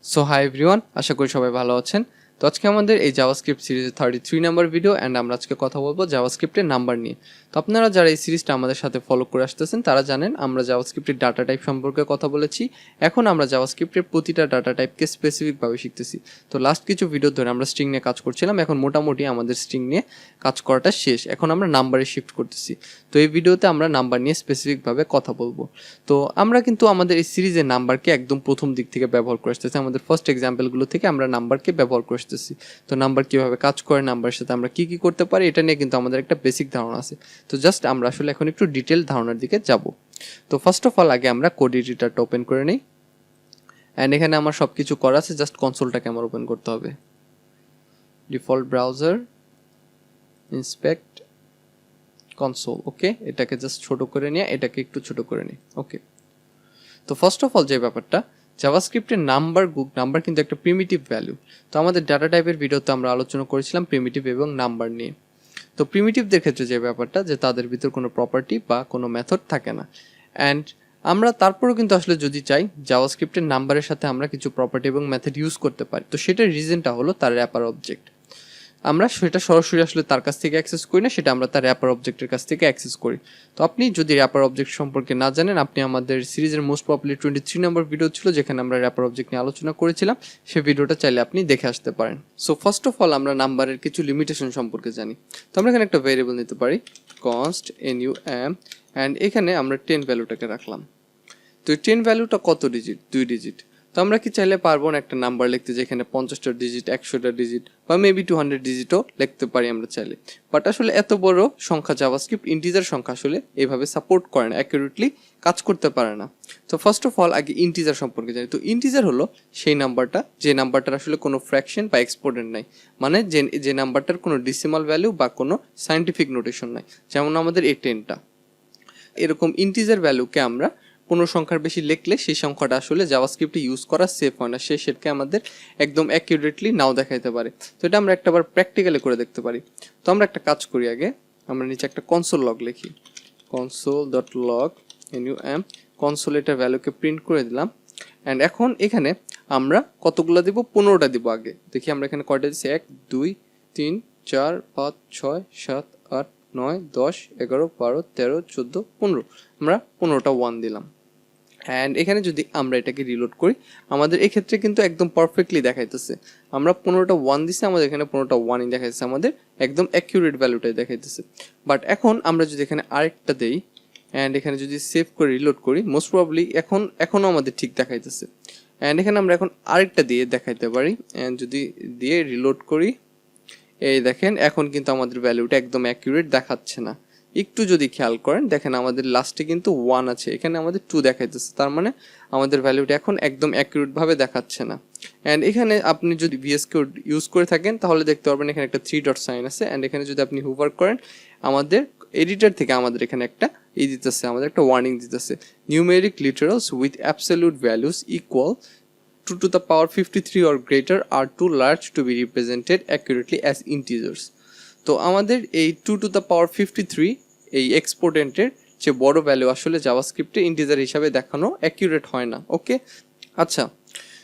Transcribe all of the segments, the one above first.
So hi everyone, আশা করি সবাই ভালো আছেন। তো আজকে আমাদের এই জাভাস্ক্রিপ্ট সিরিজের 33 নাম্বার ভিডিও অ্যান্ড আমরা আজকে কথা বলবো জাভাস্ক্রিপ্টের নাম্বার নিয়ে। তো আপনারা যারা এই সিরিজটা আমাদের সাথে ফলো করে আসতেছেন তারা জানেন আমরা জাভাস্ক্রিপ্টের ডাটা টাইপ সম্পর্কে কথা বলেছি। এখন আমরা জাভাস্ক্রিপ্টের প্রতিটা ডাটা টাইপকে স্পেসিফিকভাবে শিখতেছি। তো লাস্ট কিছু ভিডিও ধরে আমরা স্ট্রিং নিয়ে কাজ করছিলাম, এখন মোটামুটি আমাদের স্ট্রিং নিয়ে কাজ করাটা শেষ। এখন আমরা নাম্বারে শিফট করতেছি। তো এই ভিডিওতে আমরা নাম্বার নিয়ে স্পেসিফিকভাবে কথা বলবো। তো আমরা কিন্তু আমাদের এই সিরিজের নাম্বারকে একদম প্রথম দিক থেকে ব্যবহার করে আসতেছি। আমাদের ফার্স্ট এক্সাম্পলগুলো থেকে আমরা নাম্বারকে ব্যবহার করে আসতেছি। তো নাম্বার কীভাবে কাজ করে, নাম্বারের সাথে আমরা কী কী করতে পারি, এটা নিয়ে কিন্তু আমাদের একটা বেসিক ধারণা আছে। তো জাস্ট আমরা আসলে এখন একটু ডিটেল ধারণার দিকে যাব। তো ফার্স্ট অফ অল আগে আমরা কোড এডিটরটা ওপেন করে নিই। অ্যান্ড এখানে আমার সব কিছু করা আছে, জাস্ট কনসোলটাকে আমার ওপেন করতে হবে। ডিফল্ট ব্রাউজার, ইন্সপেক্ট কনসোল, ওকে। এটাকে জাস্ট ছোট করে নিয়ে এটাকে একটু ছোট করে নিই, ওকে। তো ফার্স্ট অফ অল যে ব্যাপারটা, জাভাস্ক্রিপ্টের নাম্বার কিন্তু একটা প্রিমিটিভ ভ্যালু। তো আমাদের ডাটা টাইপের ভিডিওতে আমরা আলোচনা করেছিলাম প্রিমিটিভ এবং নাম্বার নিয়ে। তো প্রিমিটিভদের ক্ষেত্রে যে ব্যাপারটা, যে তাদের ভিতর কোনো প্রপার্টি বা কোনো মেথড থাকে না। অ্যান্ড আমরা তারপরেও কিন্তু আসলে যদি চাই জাভাস্ক্রিপ্টের নাম্বারের সাথে আমরা কিছু প্রপার্টি এবং মেথড ইউজ করতে পারি। তো সেটার রিজনটা হলো তার র্যাপার অবজেক্ট। আমরা সেটা সরাসরি আসলে তার কাছ থেকে অ্যাক্সেস করি না, সেটা আমরা তার র্যাপার অবজেক্টের কাছ থেকে অ্যাক্সেস করি। তো আপনি যদি র্যাপার অবজেক্ট সম্পর্কে না জানেন, আপনি আমাদের সিরিজের মোস্ট পপুলার 23 নম্বর ভিডিও ছিল যেখানে আমরা র্যাপার অবজেক্ট নিয়ে আলোচনা করেছিলাম, সেই ভিডিওটা চাইলে আপনি দেখে আসতে পারেন। সো ফার্স্ট অফ অল আমরা নাম্বারের কিছু লিমিটেশন সম্পর্কে জানি। তো আমরা এখানে একটা ভেরিয়েবল নিতে পারি, কনস্ট NUM, অ্যান্ড এখানে আমরা 10 ভ্যালুটাকে রাখলাম। তো এই 10 ভ্যালুটা কত ডিজিট? 2 ডিজিট। তো আমরা কি চাইলে পারবো না একটা নাম্বার লিখতে যেখানে 50টা ডিজিট, 100টা ডিজিট বা মেবি 200 ডিজিটও লিখতে পারি আমরা চাইলে। বাট আসলে এত বড় সংখ্যা জাভাস্ক্রিপ্ট ইন্টিজার সংখ্যা আসলে এভাবে সাপোর্ট করে না, অ্যাকুরেটলি কাজ করতে পারে না। তো ফার্স্ট অফ অল আগে ইন্টিজার সম্পর্কে জানি। তো ইন্টিজার হলো সেই নাম্বারটা যে নাম্বারটার আসলে কোনো ফ্র্যাকশন বা এক্সপোনেন্ট নাই, মানে যে নাম্বারটার কোনো ডিসিমাল ভ্যালু বা কোনো সায়েন্টিফিক নোটেশন নাই। যেমন আমাদের এই 10টা, এরকম ইন্টিজার ভ্যালুকে আমরা কোনো সংখ্যার বেশি লিখলে সেই সংখ্যাটা আসলে জাভাস্ক্রিপ্টে ইউজ করা সেফ হয় না, সেটাকে আমাদের একদম অ্যাকিউরেটলি নাও দেখাইতে পারে। তো এটা আমরা একটাবার প্র্যাকটিক্যালি করে দেখতে পারি। তো আমরা একটা কাজ করি, আগে আমরা নিচে একটা কনসোল লগ লিখি, console.log NUM, কনসোল এটার ভ্যালুকে প্রিন্ট করে দিলাম। অ্যান্ড এখন এখানে আমরা কতগুলো দিব? 15টা দিব। আগে দেখি আমরা এখানে কয়টা দিচ্ছি, 1 2 3 4 5 6 7 8 9 10 11 12 13 14 15, আমরা 15টা 1 দিলাম। অ্যান্ড এখানে যদি আমরা এটাকে রিলোড করি, আমাদের এক্ষেত্রে কিন্তু একদম পারফেক্টলি দেখাইতেছে। আমরা 15টা 1 দিচ্ছি, আমাদের এখানে 15টা 1ই দেখাইতেছে, আমাদের একদম অ্যাকিউরেট ভ্যালুটাই দেখাইতেছে। বাট এখন আমরা যদি এখানে আরেকটা দেই অ্যান্ড এখানে যদি সেভ করে রিলোড করি, মোস্ট প্রবাবলি এখনও আমাদের ঠিক দেখাইতেছে। অ্যান্ড এখানে আমরা এখন আরেকটা দিয়ে দেখাইতে পারি, অ্যান্ড যদি দিয়ে রিলোড করি, এই দেখেন এখন কিন্তু আমাদের ভ্যালুটা একদম অ্যাকিউরেট দেখাচ্ছে না। একটু যদি খেয়াল করেন, দেখেন আমাদের লাস্টে কিন্তু 1 আছে, এখানে আমাদের 2 দেখাইতেছে, তার মানে আমাদের ভ্যালুটা এখন একদম অ্যাকিউরেটভাবে দেখাচ্ছে না। অ্যান্ড এখানে আপনি যদি VS কোড ইউজ করে থাকেন তাহলে দেখতে পারবেন এখানে একটা 3 ডট সাইন আছে। অ্যান্ড এখানে যদি আপনি হুভার করেন, আমাদের এডিটর থেকে আমাদের এখানে একটা দিতেছে, আমাদের একটা ওয়ার্নিং দিতেছে, numeric literals with absolute values equal 2 to the power 53 or greater are too large to be represented accurately as integers. তো আমাদের এই 2 to the power 53 এই এক্সপোনেন্টের যে বড় ভ্যালু আসলে জাভাস্ক্রিপ্টে ইন্টিজার হিসাবে দেখানো অ্যাকিউরেট হয় না, ওকে। আচ্ছা,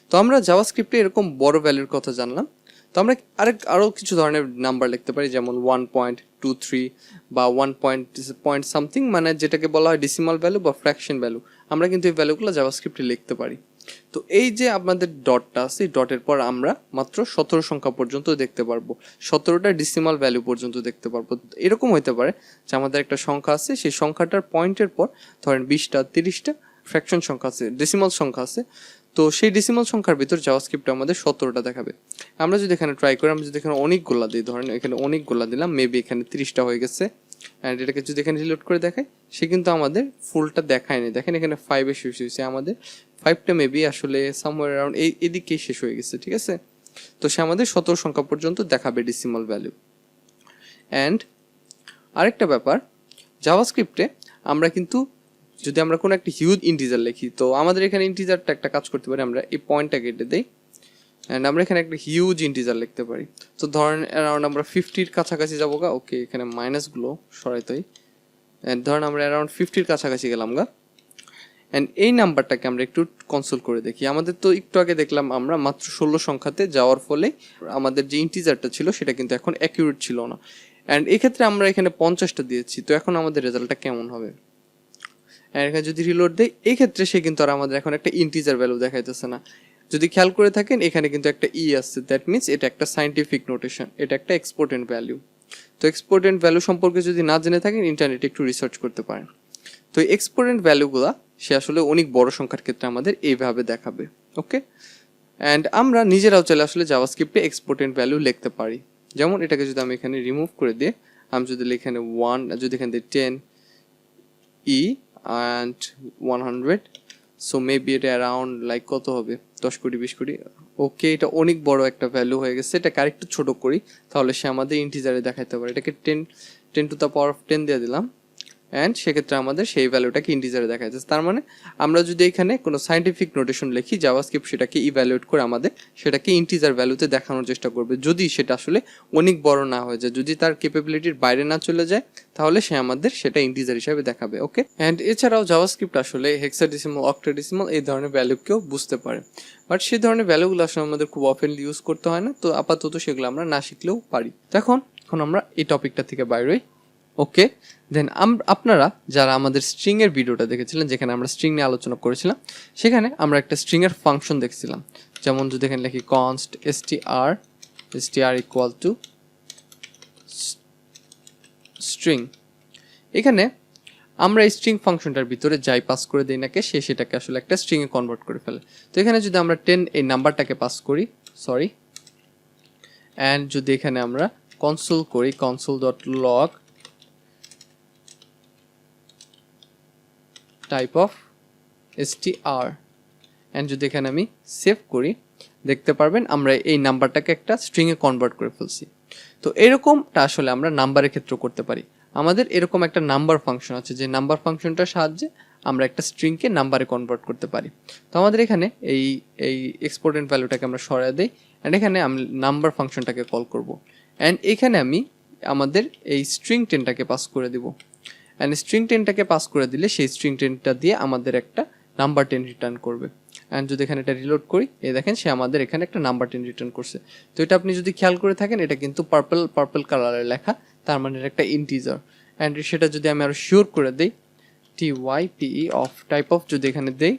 তো আমরা জাভাস্ক্রিপ্টে এরকম বড় ভ্যালুর কথা জানলাম। তো আমরা আরও কিছু ধরনের নাম্বার লিখতে পারি, যেমন 1.23 বা 1 পয়েন্ট সামথিং, মানে যেটাকে বলা হয় ডিসিমাল ভ্যালু বা ফ্র্যাকশন ভ্যালু। আমরা কিন্তু এই ভ্যালুগুলো জাভাস্ক্রিপ্টে লিখতে পারি। তো এই যে আমাদের ডটটা আছে, ডটের পর আমরা মাত্র 17 সংখ্যা পর্যন্ত দেখতে পারবো, 17টা ডিসিমাল ভ্যালু পর্যন্ত দেখতে পারবো। এরকম হতে পারে যে আমাদের একটা সংখ্যা আছে, সেই সংখ্যাটার পয়েন্টের পর ধরেন 20টা 30টা ফ্র্যাকশন সংখ্যা আছে, ডেসিমাল সংখ্যা আছে। তো সেই ডেসিমাল সংখ্যার ভিতর জাভাস্ক্রিপ্টে আমাদের 17টা দেখাবে। আমরা যদি এখানে ট্রাই করি, আমরা যদি এখানে অনেকগুলা দিই, ধরেন এখানে অনেকগুলা দিলাম, মেবি এখানে 30টা হয়ে গেছে। অ্যান্ড এটাকে যদি এখানে রিলোড করে দেখায়, সে কিন্তু আমাদের ফুলটা দেখায়নি। দেখেন এখানে 5 শেষ হয়েছে, আমাদের 5টা মেবি আসলে সামওয়্যার অ্যারাউন্ড এদিকেই শেষ হয়ে গেছে, ঠিক আছে। তো সে আমাদের 17 সংখ্যা পর্যন্ত দেখাবে ডিসিমাল ভ্যালু। অ্যান্ড আরেকটা ব্যাপার, জাভাস্ক্রিপ্টে আমরা কিন্তু যদি আমরা কোনো একটা হিউজ ইন্টিজার লিখি, তো আমাদের এখানে ইন্টিজারটা একটা কাজ করতে পারি, আমরা এই পয়েন্টটা কেটে দিই অ্যান্ড আমরা এখানে একটা হিউজ ইন্টিজার লিখতে পারি। তো ধরেন অ্যারাউন্ড আমরা 50-র কাছাকাছি যাবো গা, ওকে। এখানে মাইনাসগুলো সরাইতেই, ধরেন আমরা অ্যারাউন্ড 50-র কাছাকাছি গেলাম গা। অ্যান্ড এই নাম্বারটাকে আমরা একটু কনসোল করে দেখি। আমাদের তো একটু আগে দেখলাম আমরা মাত্র 16 সংখ্যাতে যাওয়ার ফলে আমাদের যে ইন্টিজারটা ছিল সেটা কিন্তু এখন অ্যাকিউরেট ছিল না, অ্যান্ড এক্ষেত্রে আমরা এখানে 50টা দিয়েছি। তো এখন আমাদের রেজাল্টটা কেমন হবে? অ্যান্ড এখানে যদি রিলোড দেই, এই ক্ষেত্রে সে কিন্তু আর আমাদের এখন একটা ইন্টিজার ভ্যালু দেখাইতেছে না। যদি খেয়াল করে থাকেন এখানে কিন্তু একটা ই আসছে, দ্যাট মিনস এটা একটা সাইন্টিফিক নোটেশন, এটা একটা এক্সপোর্টেন্ট ভ্যালু। তো এক্সপোর্টেন্ট ভ্যালু সম্পর্কে যদি না জেনে থাকেন ইন্টারনেটে একটু রিসার্চ করতে পারেন। তো এই এক্সপোর্টেন্ট ভ্যালুগুলা সে আসলে অনেক বড় সংখ্যার ক্ষেত্রে আমাদের এইভাবে দেখাবে। ওকে, অ্যান্ড আমরা নিজেরাও চাইলে আসলে জাভাস্ক্রিপ্টে এক্সপোর্টেন্ট ভ্যালু লিখতে পারি। যেমন এটাকে যদি আমি এখানে রিমুভ করে দিই, আমি যদি এখানে 1, যদি এখানে দিই 10 ই অ্যান্ড 100, সো মেবি এটা অ্যারাউন্ড লাইক কত হবে, 10 কোটি 20 কোটি। ওকে, এটা অনেক বড় একটা ভ্যালু হয়ে গেছে। এটাকে আরেকটু ছোট করি, তাহলে সে আমাদের ইন্টিজারে দেখাইতে পারে। এটাকে 10 টু দ্য পাওয়ার অফ 10 দিয়ে দিলাম, অ্যান্ড সেক্ষেত্রে আমাদের সেই ভ্যালুটাকে ইন্টিজারে দেখা যাচ্ছে। তার মানে আমরা যদি এখানে কোনো সাইন্টিফিক নোটেশন লিখি, জাভাস্ক্রিপ্ট সেটাকে ইভ্যালুয়েট করে আমাদের সেটাকে ইন্টিজার ভ্যালুতে দেখানোর চেষ্টা করবে। যদি সেটা আসলে অনেক বড় না হয়ে যায়, যদি তার ক্যাপাবিলিটির বাইরে না চলে যায়, তাহলে সে আমাদের সেটা ইন্টিজার হিসাবে দেখাবে। ওকে, অ্যান্ড এছাড়াও জাভাস্ক্রিপ্ট আসলে হেক্সাডেসিমাল, অক্টাডেসিমাল এই ধরনের ভ্যালুকেও বুঝতে পারে, বাট সেই ধরনের ভ্যালুগুলো আসলে আমাদের খুব অফেনলি ইউজ করতে হয় না। তো আপাতত সেগুলো আমরা না শিখলেও পারি। তো এখন আমরা এই টপিকটা থেকে বাইরে। ওকে, দেন আপনারা যারা আমাদের স্ট্রিংয়ের ভিডিওটা দেখেছিলেন, যেখানে আমরা স্ট্রিং নিয়ে আলোচনা করেছিলাম, সেখানে আমরা একটা স্ট্রিংয়ের ফাংশন দেখছিলাম। যেমন যদি এখানে লিখি const str equal to string, এখানে আমরা এই স্ট্রিং ফাংশনটার ভিতরে যাই পাস করে দিই নাকি, সেটাকে আসলে একটা স্ট্রিংয়ে কনভার্ট করে ফেলে। তো এখানে যদি আমরা 10 এই নাম্বারটাকে পাস করি, অ্যান্ড যদি এখানে আমরা কনসোল করি console.log type of str, and যদি এখানে আমি সেভ করি, দেখতে পারবেন আমরা এই নাম্বারটাকে একটা স্ট্রিংয়ে কনভার্ট করে ফেলছি। তো এরকমটা আসলে আমরা নাম্বারের ক্ষেত্রে করতে পারি। আমাদের এরকম একটা নাম্বার ফাংশন আছে, যে নাম্বার ফাংশনটার সাহায্যে আমরা একটা স্ট্রিংকে নাম্বারে কনভার্ট করতে পারি। তো আমাদের এখানে এই এক্সপোর্টেন্ট ভ্যালুটাকে আমরা সরিয়ে দেই, অ্যান্ড এখানে আমি নাম্বার ফাংশনটাকে কল করব, অ্যান্ড এখানে আমি আমাদের এই স্ট্রিং 10টাকে পাস করে দিব। অ্যান্ড স্ট্রিং 10টাকে পাস করে দিলে সেই স্ট্রিং 10টা দিয়ে আমাদের একটা নাম্বার 10 রিটার্ন করবে। অ্যান্ড যদি এখানে এটা রিলোড করি, এই দেখেন সে আমাদের এখানে একটা নাম্বার 10 রিটার্ন করছে। তো এটা আপনি যদি খেয়াল করে থাকেন, এটা কিন্তু পার্পল কালারের লেখা, তার মানে এটা একটা ইন্টিজার। অ্যান্ড সেটা যদি আমি আরো শিওর করে দিই, type অফ টাইপ অফ যদি এখানে দেই,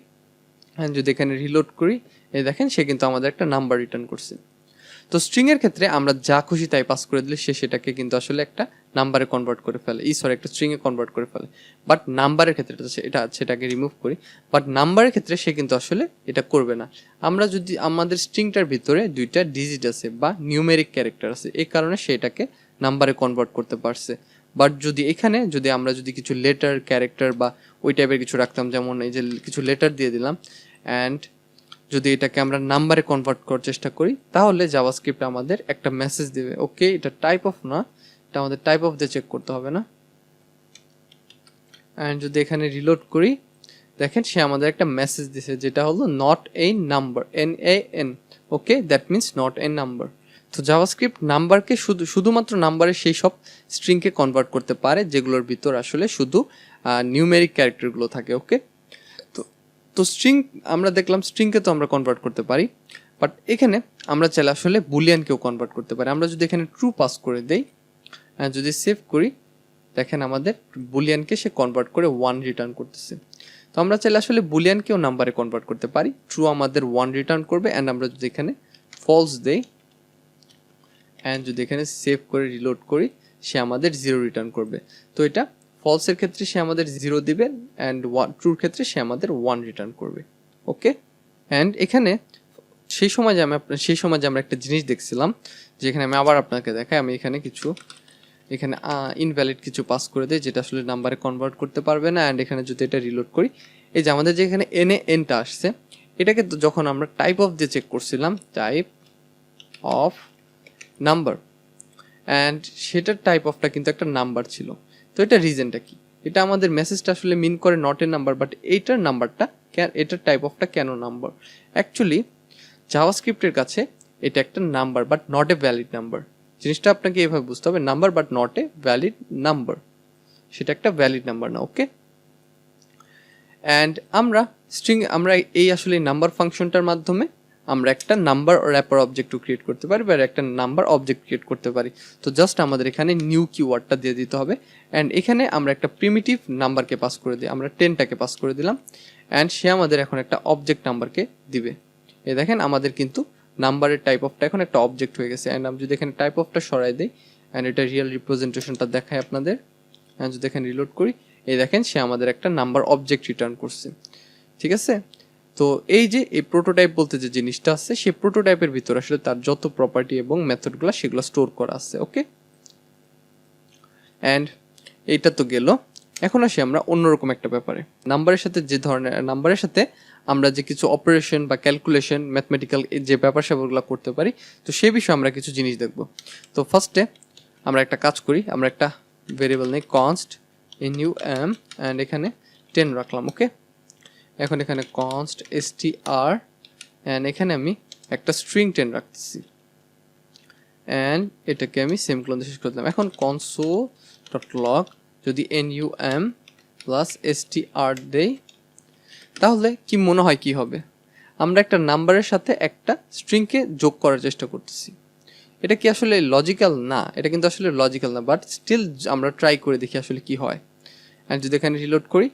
অ্যান্ড যদি এখানে রিলোড করি, এই দেখেন সে কিন্তু আমাদের একটা নাম্বার রিটার্ন করছে। তো স্ট্রিং এর ক্ষেত্রে আমরা যা খুশি তাই পাস করে দিলে সে সেটাকে কিন্তু আসলে একটা নাম্বারে কনভার্ট করে ফেলে, একটা স্ট্রিং এ কনভার্ট করে ফেলে। বাট নাম্বারের ক্ষেত্রে সেটাকে রিমুভ করি, বাট নাম্বারের ক্ষেত্রে সে কিন্তু আসলে এটা করবে না। আমরা যদি আমাদের স্ট্রিংটার ভিতরে 2টা ডিজিট আছে বা নিউমেরিক ক্যারেক্টার আছে, এই কারণে সেটাকে নাম্বারে কনভার্ট করতে পারছে। বাট যদি এখানে আমরা যদি কিছু লেটার, ক্যারেক্টার বা ওই টাইপের কিছু রাখতাম, যেমন এই যে কিছু লেটার দিয়ে দিলাম, অ্যান্ড যদি এটাকে আমরা নাম্বারে কনভার্ট করার চেষ্টা করি, তাহলে জাভাস্ক্রিপ্ট আমাদের একটা মেসেজ দিবে। ওকে, এটা টাইপ অফ না, এটা আমাদের টাইপ অফ দিয়ে চেক করতে হবে না। অ্যান্ড যদি এখানে রিলোড করি, দেখেন সে আমাদের একটা মেসেজ দিছে, যেটা হলো not a number, NaN। Okay, that means not a number. তো জাভাস্ক্রিপ্ট নাম্বারকে শুধুমাত্র নাম্বারে সেই সব স্ট্রিংকে কনভার্ট করতে পারে যেগুলোর ভিতর আসলে শুধু নিউমেরিক ক্যারেক্টারগুলো থাকে। ওকে, তো স্ট্রিং আমরা দেখলাম, স্ট্রিংকে তো আমরা কনভার্ট করতে পারি, বাট এখানে আমরা চাইলে আসলে বুলিয়ানকেও কনভার্ট করতে পারি। আমরা যদি এখানে ট্রু পাস করে দেই, যদি সেভ করি, দেখেন আমাদের বুলিয়ানকে সে কনভার্ট করে 1 রিটার্ন করতেছে। তো আমরা চাইলে আসলে বুলিয়ানকেও নাম্বারে কনভার্ট করতে পারি। ট্রু আমাদের 1 রিটার্ন করবে, অ্যান্ড আমরা যদি এখানে ফলস দেই, অ্যান্ড যদি এখানে সেভ করে রিলোড করি, সে আমাদের 0 রিটার্ন করবে। তো এটা ফলসের ক্ষেত্রে সে আমাদের 0 দিবে, অ্যান্ড ট্রুর ক্ষেত্রে সে আমাদের 1 রিটার্ন করবে। ওকে, অ্যান্ড এখানে সেই সময় যে আমরা একটা জিনিস দেখছিলাম, যেখানে আমি আবার আপনাকে দেখাই, আমি এখানে ইনভ্যালিড কিছু পাস করে দিই, যেটা আসলে নাম্বারে কনভার্ট করতে পারবে না। অ্যান্ড এখানে যদি এটা রিলোড করি, এই যে আমাদের যে এখানে NaNটা আসছে, এটাকে যখন আমরা টাইপ অফ দিয়ে চেক করছিলাম, টাইপ অফ নাম্বার, অ্যান্ড সেটার টাইপ অফটা কিন্তু একটা নাম্বার ছিল। তো এটা রিজনটা কি? এটা আমাদের মেসেজটা আসলে মিন করে নট এ নাম্বার, বাট এইটার নাম্বারটা এটার টাইপ অফটা কেন নাম্বার? অ্যাকচুয়ালি জাভাস্ক্রিপ্টের কাছে এটা একটা number but not a valid number. জিনিসটা আপনাকে এভাবে বুঝতে হবে, number but not a valid number, সেটা একটা ভ্যালিড নাম্বার না। ওকে, অ্যান্ড আমরা এই আসলে নাম্বার ফাংশনটার মাধ্যমে আমরা একটা নাম্বার র্যাপার অবজেক্টও ক্রিয়েট করতে পারি বা একটা নাম্বার অবজেক্ট ক্রিয়েট করতে পারি। তো জাস্ট আমাদের এখানে নিউ কিওয়ার্ডটা দিয়ে দিতে হবে অ্যান্ড এখানে আমরা একটা প্রিমিটিভ নাম্বারকে পাস করে দিই, আমরা 10টাকে পাস করে দিলাম অ্যান্ড সে আমাদের এখন একটা অবজেক্ট নাম্বারকে দিবে। এই দেখেন আমাদের কিন্তু নাম্বারের টাইপ অফটা এখন একটা অবজেক্ট হয়ে গেছে অ্যান্ড আমি যদি এখানে টাইপ অফটা সরাই দিই অ্যান্ড এটা রিয়েল রিপ্রেজেন্টেশনটা দেখায় আপনাদের, অ্যান্ড যদি এখানে রিলোড করি এই দেখেন সে আমাদের একটা নাম্বার অবজেক্ট রিটার্ন করছে। ঠিক আছে, তো এই যে এই প্রোটোটাইপ বলতে যে জিনিসটা আছে সেই প্রোটোটাইপের ভিতরে আসলে তার যত প্রপার্টি এবং মেথডগুলো সেগুলো স্টোর করা আছে। ওকে, অ্যান্ড এইটা তো গেল। এখন আসি আমরা অন্যরকম একটা ব্যাপারে, নাম্বারের সাথে যে ধরনের নাম্বারের সাথে আমরা যে কিছু অপারেশন বা ক্যালকুলেশন ম্যাথমেটিক্যাল যে ব্যাপার স্যাপারগুলো করতে পারি, তো সেই বিষয়ে আমরা কিছু জিনিস দেখব। তো ফার্স্টে আমরা একটা কাজ করি, আমরা একটা ভেরিয়েবল নেই কনস্ট num অ্যান্ড এখানে 10 রাখলাম। ওকে, এখন এখানে কনস্ট str অ্যান্ড এখানে আমি একটা স্ট্রিং 10 রাখতেছি অ্যান্ড এটাকে আমি সেমিকোলন দিয়ে শেষ করে দিলাম। এখন console.log যদি num প্লাস str দেই তাহলে কি মনে হয় কি হবে? আমরা একটা নাম্বারের সাথে একটা স্ট্রিংকে যোগ করার চেষ্টা করতেছি। এটা কি আসলে লজিক্যাল? না, এটা কিন্তু আসলে লজিক্যাল না, বাট স্টিল আমরা ট্রাই করে দেখি আসলে কি হয়। অ্যান্ড যদি এখানে রিলোড করি,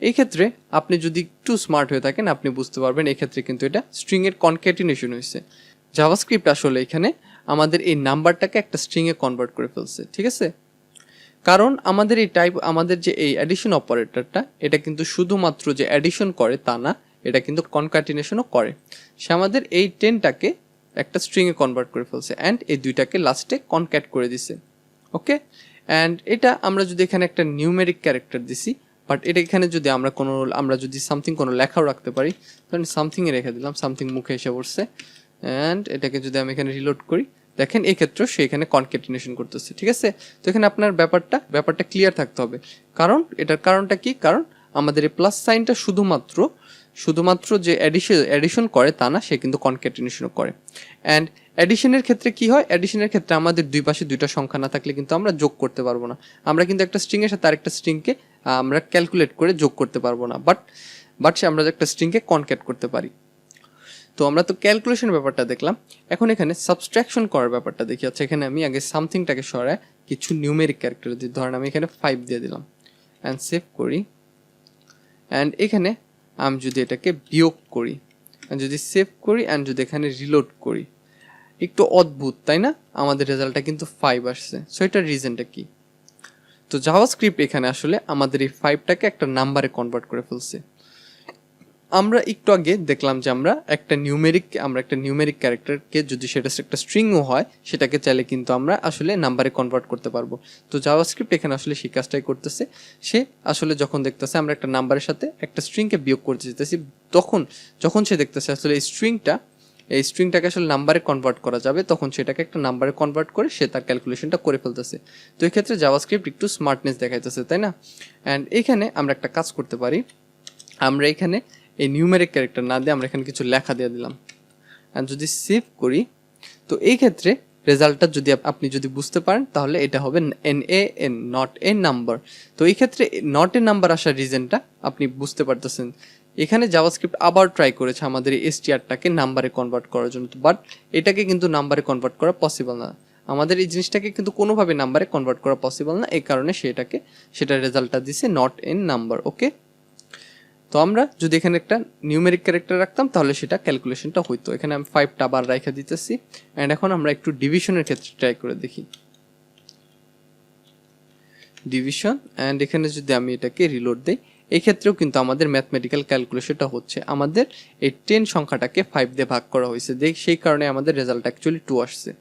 এই ক্ষেত্রে আপনি যদি একটু স্মার্ট হয়ে থাকেন আপনি বুঝতে পারবেন এই ক্ষেত্রে কিন্তু এটা স্ট্রিংয়ের কনক্যাটিনেশন হয়েছে। জাভাস্ক্রিপ্ট আসলে এখানে আমাদের এই নাম্বারটাকে একটা স্ট্রিংয়ে কনভার্ট করে ফেলছে। ঠিক আছে, কারণ আমাদের এই আমাদের যে এই অ্যাডিশন অপারেটরটা এটা কিন্তু শুধুমাত্র যে অ্যাডিশন করে তা না, এটা কিন্তু কনক্যাটিনেশনও করে। সে আমাদের এই 10টাকে একটা স্ট্রিংয়ে কনভার্ট করে ফেলছে অ্যান্ড এই দুইটাকে লাস্টে কনক্যাট করে দিছে। ওকে, অ্যান্ড এটা আমরা যদি এখানে একটা নিউমেরিক ক্যারেক্টার দিছি, বাট এটা এখানে যদি আমরা যদি সামথিং কোনো লেখাও রাখতে পারি, তাহলে সামথিংয়ে রেখে দিলাম, সামথিং মুখে এসে পড়ছে অ্যান্ড এটাকে যদি আমি এখানে রিলোড করি দেখেন এই ক্ষেত্রেও সে এখানে কনক্যাটিনেশন করতেছে। ঠিক আছে, তো এখানে আপনার ব্যাপারটা ক্লিয়ার থাকতে হবে, কারণ এটার কারণটা কি, কারণ আমাদের এই প্লাস সাইনটা শুধুমাত্র যে অ্যাডিশন করে তা না, সে কিন্তু কনক্যাটিনেশনও করে। অ্যান্ড অ্যাডিশনের ক্ষেত্রে কি হয়, অ্যাডিশনের ক্ষেত্রে আমাদের দুই পাশে দুইটা সংখ্যা না থাকলে কিন্তু আমরা যোগ করতে পারবো না। আমরা কিন্তু একটা স্ট্রিংয়ের সাথে আরেকটা স্ট্রিংকে আমরা ক্যালকুলেট করে যোগ করতে পারবো না, বাট আমরা একটা স্ট্রিংকে কনক্যাট করতে পারি। তো আমরা তো ক্যালকুলেশন ব্যাপারটা দেখলাম, এখন এখানে সাবস্ট্রাকশন করার ব্যাপারটা দেখি। আচ্ছা, এখানে আমি আগে সামথিংটাকে সরায় কিছু নিউমেরিক ক্যারেক্টার দিই, ধরেন আমি এখানে 5 দিয়ে দিলাম অ্যান্ড সেভ করি অ্যান্ড এখানে আমি যদি এটাকে বিয়োগ করি অ্যান্ড যদি সেভ করি অ্যান্ড যদি এখানে রিলোড করি, একটু অদ্ভুত তাই না? আমাদের রেজাল্টটা কিন্তু 5 আসছে। সো এটার রিজনটা কি? তো জাভাস্ক্রিপ্ট এখানে আসলে আমাদের এই 5টাকে একটা নাম্বারে কনভার্ট করে ফেলছে। আমরা একটু আগে দেখলাম যে আমরা একটা নিউমেরিক ক্যারেক্টারকে যদি সেটা একটা স্ট্রিংও হয় সেটাকে চাইলে কিন্তু আমরা আসলে নাম্বারে কনভার্ট করতে পারবো। তো জাভাস্ক্রিপ্ট এখানে আসলে সেই কাজটাই করতেছে। সে আসলে যখন দেখতেছে আমরা একটা নাম্বারের সাথে একটা স্ট্রিংকে বিয়োগ করতে যেতেছি, যখন সে দেখতেছে আসলে এই স্ট্রিংটাকে আসলে নাম্বারে কনভার্ট করা যাবে, তখন সেটাকে একটা নাম্বারে কনভার্ট করে সে তার ক্যালকুলেশনটা করে ফেলতেছে। তো এই ক্ষেত্রে জাভাস্ক্রিপ্ট একটু স্মার্টনেস দেখাইতেছে, তাই না? অ্যান্ড এখানে আমরা একটা কাজ করতে পারি, আমরা এখানে এই নিউমেরিক ক্যারেক্টার না দিয়ে আমরা এখানে কিছু লেখা দিয়ে দিলাম অ্যান্ড যদি সেভ করি, তো এই ক্ষেত্রে রেজাল্টটা যদি আপনি যদি বুঝতে পারেন তাহলে এটা হবে NaN, নট এ নাম্বার। তো এই ক্ষেত্রে নট এ নাম্বার আসার রিজনটা আপনি বুঝতে পারতেছেন। এখানে জাভাস্ক্রিপ্ট আবার ট্রাই করেছে আমাদের এই str-টাকে নাম্বারে কনভার্ট করার জন্য, বাট এটাকে কিন্তু নাম্বারে কনভার্ট করা পসিবল না। আমাদের এই জিনিসটাকে কিন্তু কোনোভাবে নাম্বারে কনভার্ট করা পসিবল না, এই কারণে সেটার রেজাল্টটা দিছে নট এন নাম্বার। ওকে, তো আমরা যদি এখানে একটা নিউমেরিক ক্যারেক্টার রাখতাম তাহলে সেটা ক্যালকুলেশনটা হইতো। এখানে আমি 5টা আবার রেখে দিতেছি অ্যান্ড এখন আমরা একটু ডিভিশনের ক্ষেত্রে ট্রাই করে দেখি। ডিভিশন অ্যান্ড এখানে যদি আমি এটাকে রিলোড দেই, এই ক্ষেত্রেও কিন্তু আমাদের ম্যাথমেটিক্যাল ক্যালকুলেশনটা হচ্ছে। আমাদের এই 10 সংখ্যাটাকে 5 দিয়ে ভাগ করা হয়েছে, সেই কারণে আমাদের রেজাল্ট অ্যাকচুয়ালি 2 আসছে।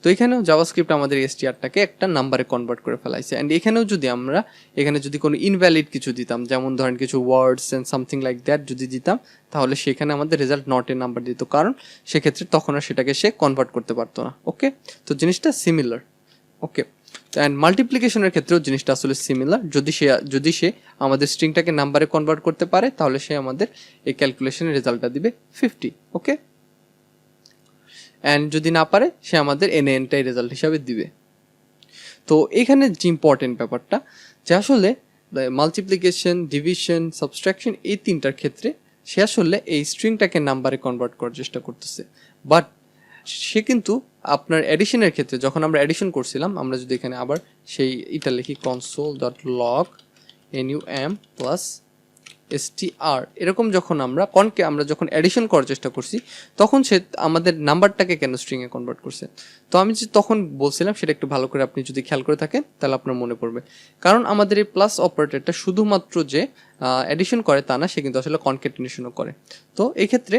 তো এখানেও জাভাস্ক্রিপ্ট আমাদের str-টাকে একটা নাম্বারে কনভার্ট করে ফেলাইছে। অ্যান্ড এখানেও যদি আমরা যদি কোনো ইনভ্যালিড কিছু দিতাম, যেমন ধরেন কিছু words and something like that যদি দিতাম, তাহলে সেখানে আমাদের রেজাল্ট নট এ নাম্বার দিত, কারণ সেক্ষেত্রে তখন আর সেটাকে সে কনভার্ট করতে পারতো না। ওকে, তো জিনিসটা সিমিলার। ওকে, অ্যান্ড মাল্টিপ্লিকেশনের ক্ষেত্রেও জিনিসটা আসলে সিমিলার। যদি সে আমাদের স্ট্রিংটাকে নাম্বারে কনভার্ট করতে পারে তাহলে সে আমাদের এই ক্যালকুলেশনের রেজাল্টটা দিবে 50। ওকে, অ্যান্ড যদি না পারে সে আমাদের NaNটাই রেজাল্ট হিসাবে দিবে। তো এখানে যে ইম্পর্টেন্ট ব্যাপারটা যে আসলে মাল্টিপ্লিকেশন, ডিভিশন, সাবট্রাকশন এই তিনটার ক্ষেত্রে সে আসলে এই স্ট্রিংটাকে নাম্বারে কনভার্ট করার চেষ্টা করতেছে। বাট সে কিন্তু আপনার অ্যাডিশনের ক্ষেত্রে যখন আমরা অ্যাডিশন করছিলাম, আমরা যদি এখানে আবার সেই এটা লিখি console.log num প্লাস str, এরকম যখন আমরা যখন অ্যাডিশন করার চেষ্টা করছি তখন সে আমাদের নাম্বারটাকে কেন স্ট্রিং এ কনভার্ট করছে। তো আমি যে তখন বলছিলাম সেটা একটু ভালো করে আপনি যদি খেয়াল করে থাকেন তাহলে আপনার মনে পড়বে। কারণ আমাদের এই প্লাস অপারেটরটা শুধুমাত্র যে অ্যাডিশন করে তা না, সে কিন্তু আসলে কনক্যাটিনেশনও করে। তো এই ক্ষেত্রে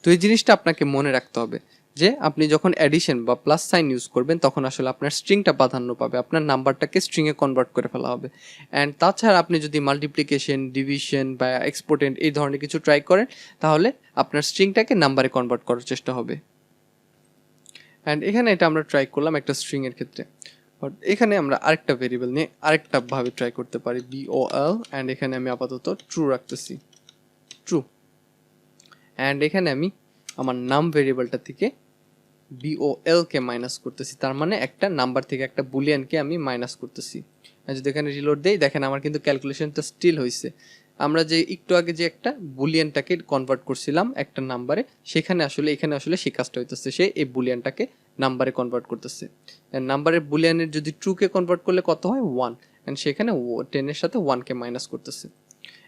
এই জিনিসটা আপনাকে মনে রাখতে হবে যে আপনি যখন অ্যাডিশন বা প্লাস সাইন ইউজ করবেন তখন আসলে আপনার স্ট্রিংটা প্রাধান্য পাবে, আপনার নাম্বারটাকে স্ট্রিংয়ে কনভার্ট করে ফেলা হবে। অ্যান্ড তাছাড়া আপনি যদি মাল্টিপ্লিকেশন, ডিভিশন বা এক্সপোর্টেন্ট এই ধরনের কিছু ট্রাই করেন তাহলে আপনার স্ট্রিংটাকে নাম্বারে কনভার্ট করার চেষ্টা হবে। অ্যান্ড এখানে এটা আমরা ট্রাই করলাম একটা স্ট্রিংয়ের ক্ষেত্রে। বাট এখানে আমরা আরেকটা ভেরিয়েবল নিয়ে আরেকটা ভাবে ট্রাই করতে পারি, bol, অ্যান্ড এখানে আমি আপাতত ট্রু রাখতেছি, ট্রু। অ্যান্ড এখানে আমি আমার নাম ভেরিয়েবলটা থেকে bol কে মাইনাস করতেছি, তার মানে একটা নাম্বার থেকে একটা বুলিয়ানকে আমি মাইনাস করতেছি। আর যদি এখানে রিলোড দেই দেখেন আমার কিন্তু ক্যালকুলেশনটা স্টিল হয়েছে। আমরা যে একটু আগে যে একটা বুলিয়ানটাকে কনভার্ট করছিলাম একটা নাম্বারে, এখানে আসলে সেই কাজটা হইতেছে, সে এই বুলিয়ানটাকে নাম্বারে কনভার্ট করতেছে। নাম্বারের বুলিয়ানের যদি ট্রুকে কনভার্ট করলে কত হয় 1, অ্যান্ড সেখানে 10 এর সাথে 1 কে মাইনাস করতেছে।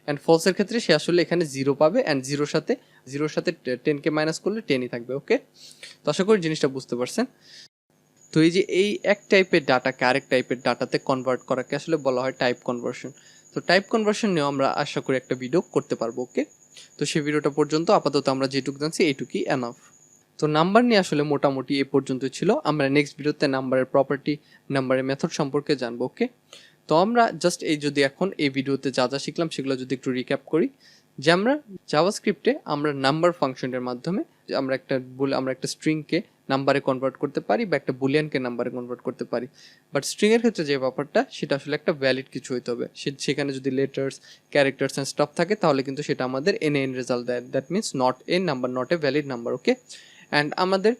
অ্যান্ড ফলসের ক্ষেত্রে সে আসলে এখানে 0 পাবে, অ্যান্ড জিরোর সাথে 10 কে মাইনাস করলে 10ই থাকবে। ওকে, তো আশা করি জিনিসটা বুঝতে পারছেন। তো এই যে এই এক টাইপের ডাটাকে আরেক টাইপের ডাটাতে কনভার্ট করাকে আসলে বলা হয় টাইপ কনভার্সন। তো টাইপ কনভার্সন নিয়েও আমরা আশা করি একটা ভিডিও করতে পারবো। ওকে, তো সেই ভিডিওটা পর্যন্ত আপাতত আমরা যেটুকু জানছি এইটুকুই এনাফ। তো নাম্বার নিয়ে আসলে মোটামুটি এ পর্যন্ত ছিল। আমরা নেক্সট ভিডিওতে নাম্বারের প্রপার্টি, নাম্বারের মেথড সম্পর্কে জানবো। ওকে, তো আমরা জাস্ট যদি এখন এই ভিডিওতে যা যা শিখলাম সেগুলো যদি একটু রিক্যাপ করি, যে আমরা জাভাস্ক্রিপ্টে আমরা নাম্বার ফাংশনের মাধ্যমে আমরা একটা স্ট্রিংকে নাম্বারে কনভার্ট করতে পারি বা একটা বুলিয়ানকে নাম্বারে কনভার্ট করতে পারি। বাট স্ট্রিংয়ের ক্ষেত্রে যে ব্যাপারটা সেটা আসলে একটা ভ্যালিড কিছু হইতে হবে, সেখানে যদি লেটার্স, ক্যারেক্টার্স অ্যান্ড স্টাফ থাকে তাহলে কিন্তু সেটা আমাদের এন রেজাল্ট দেয়, that means not a number, not a valid number. Okay, and আমাদের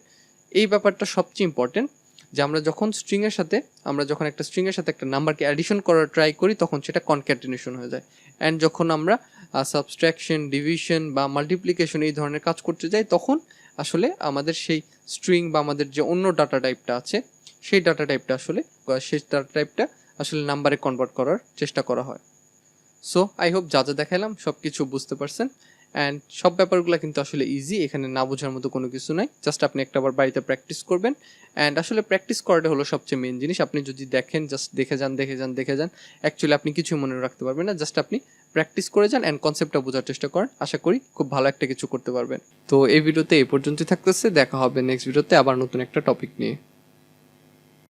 এই ব্যাপারটা সবচেয়ে ইম্পর্টেন্ট যে আমরা যখন একটা স্ট্রিংয়ের সাথে একটা নাম্বারকে অ্যাডিশন করার ট্রাই করি তখন সেটা কনক্যাটিনেশন হয়ে যায়। অ্যান্ড যখন আমরা সাবট্রাকশন, ডিভিশন বা মাল্টিপ্লিকেশন এই ধরনের কাজ করতে যাই তখন আসলে আমাদের সেই স্ট্রিং বা আমাদের যে অন্য ডাটা টাইপটা আছে সেই ডাটা টাইপটা আসলে নাম্বারে কনভার্ট করার চেষ্টা করা হয়। সো আই হোপ যা যা দেখালাম সব কিছু বুঝতে পারছেন। অ্যান্ড সব ব্যাপারগুলো কিন্তু আসলে ইজি, এখানে না বোঝার মতো কোনো কিছু নাই। জাস্ট আপনি একটাবার বাড়িতে প্র্যাকটিস করবেন, অ্যান্ড আসলে প্র্যাকটিস করাটা হলো সবচেয়ে মেন জিনিস। আপনি যদি দেখেন, জাস্ট দেখে যান অ্যাকচুয়ালি আপনি কিছুই মনে রাখতে পারবেন না। জাস্ট আপনি প্র্যাকটিস করে যান অ্যান্ড কনসেপ্টটা বোঝার চেষ্টা করেন, আশা করি খুব ভালো একটা কিছু করতে পারবেন। তো এই ভিডিওতে এই পর্যন্তই থাকতেছে, দেখা হবে নেক্সট ভিডিওতে আবার নতুন একটা টপিক নিয়ে।